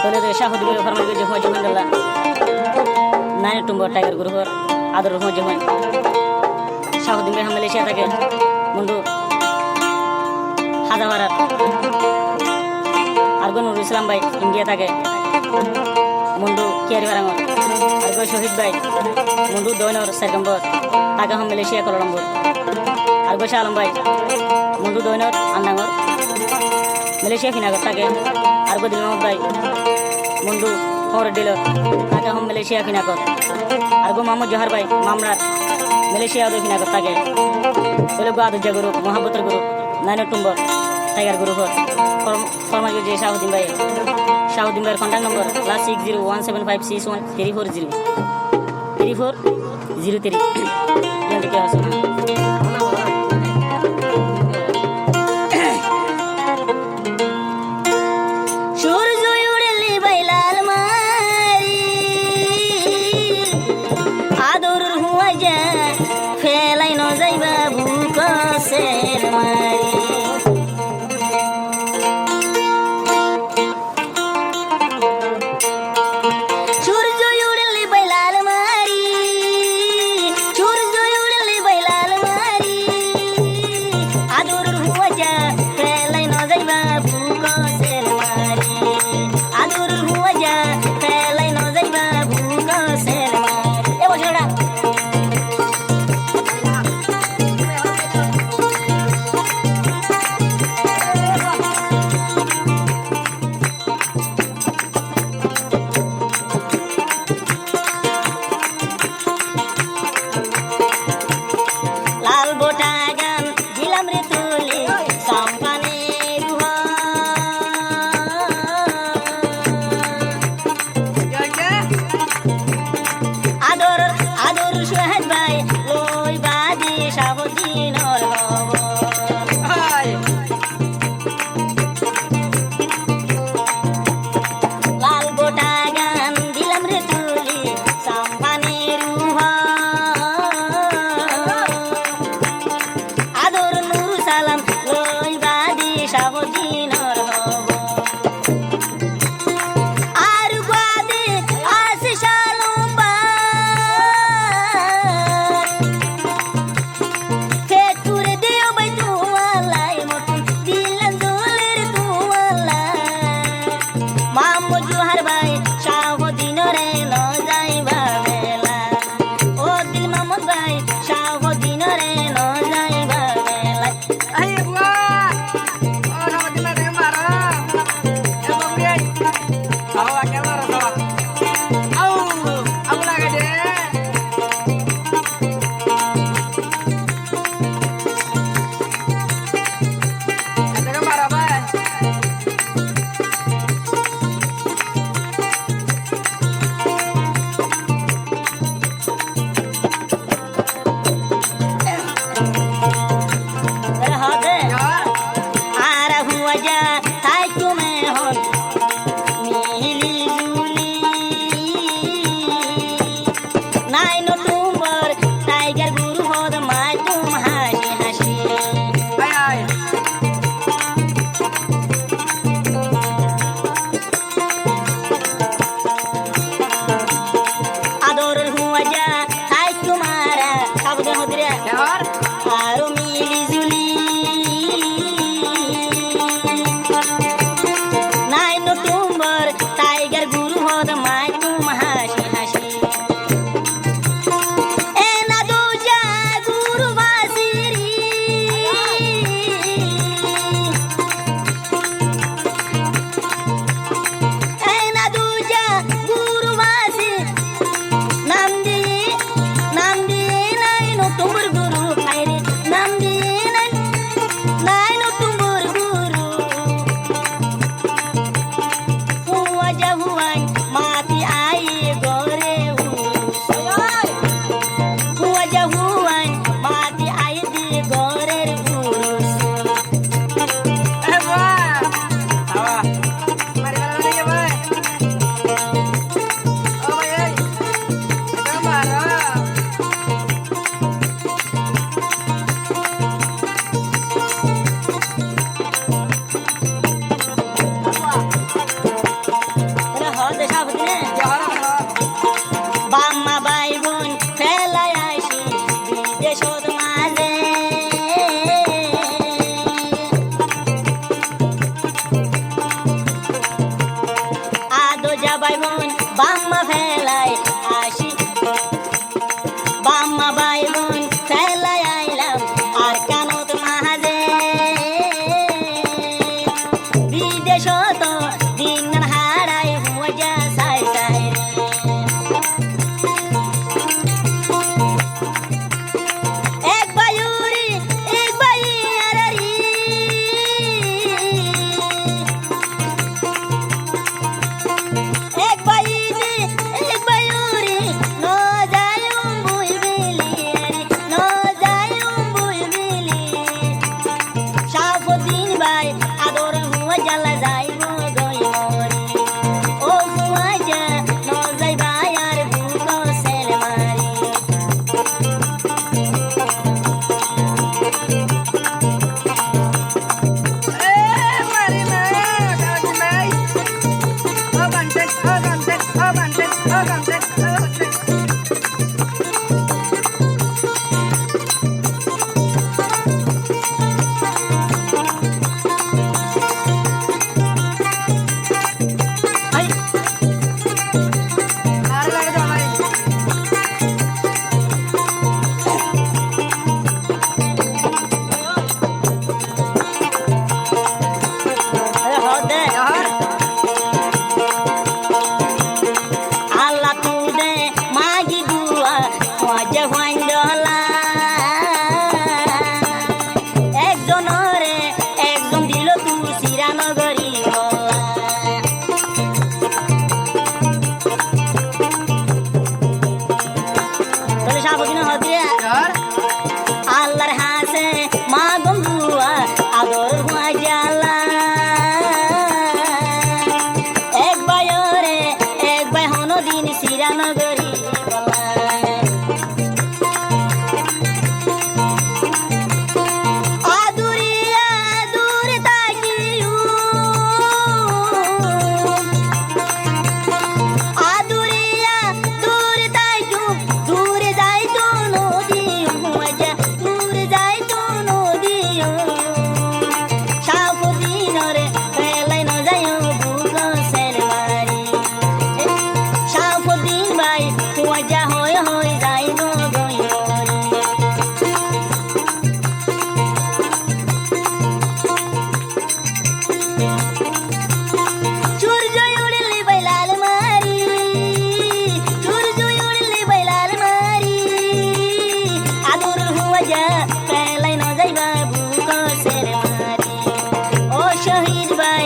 Tole de Shah Hudri Farmer Johan Johandala 9 Tumbo Tiger Guru other Johan Shah Hudri Malaysia again Mundu Hadawara Argon Islam by India Tage Mundu Kiari Varango Argo Shohid by Mundu Donor Secondbor Tagaham Malaysia Colombo Argo Shalom by Mundu Donor Andangor Malaysia Finagotage Argo Dilmo by Mundu Hor Dealer Tagaham Malaysia Finagot Argo Mamu Johar by Mamrat Malaysia Finagotage Ulugadu Jaguru Mohabutur Guru Nine Tumbo Tiger Guru Former UJ Shahudin by Shahudin by contact number plus 6017561340 3403 yang dikasih Ara huwa ja, hai tu mein hon, mili বাম্মা ফেলাই আসি বাম্মা ভাই বোন ফেলাই আইলাম আর কানত মাহাজে বিদেশ তো দিন হারাই মজা সাই সাই এক বায়ুরি এক বাইয়ারি এক বাইদি এক বায়ুরি ন যায়ুম বুইবিলি ন যায়ুম বুইবিলি শাফুদ্দিন ভাই আদর হুয়া জ্বালা যাইব গইমরি ও হুয়া যা ন যাইবা আর বুক সেল মারি Ay. Ayo, hode. Allah tude magi dua wajah wandola একজনরে একজন দিল তু সিরানগরী বলা বলে শাহবুদ্দিন হদিয়া আল্লাহর হাসে মা বন্ধুয়া আদর হুয়া জ্বালা এক বায়রে এক বাই হনদিন সিরানগরী বলা আদুরিয়া দূর তাকিউ আদুরিয়া দূর তাকিউ দূর যাইতো নদী হুয়া দূর যাইতো নদী শাহবুদ্দিনরে ফেলাই ন যাইও বুক সেল মারি শাহবুদ্দিন ভাই হুয়া হয় হয় যাইব গইমরি সূর্য উড়লি বাইলাল মারি সূর্য উড়লি বাইলাল মারি আদর হুয়া যা ফেলাই ন যাইবা বুক সেল মারি ও শহীদ ভাই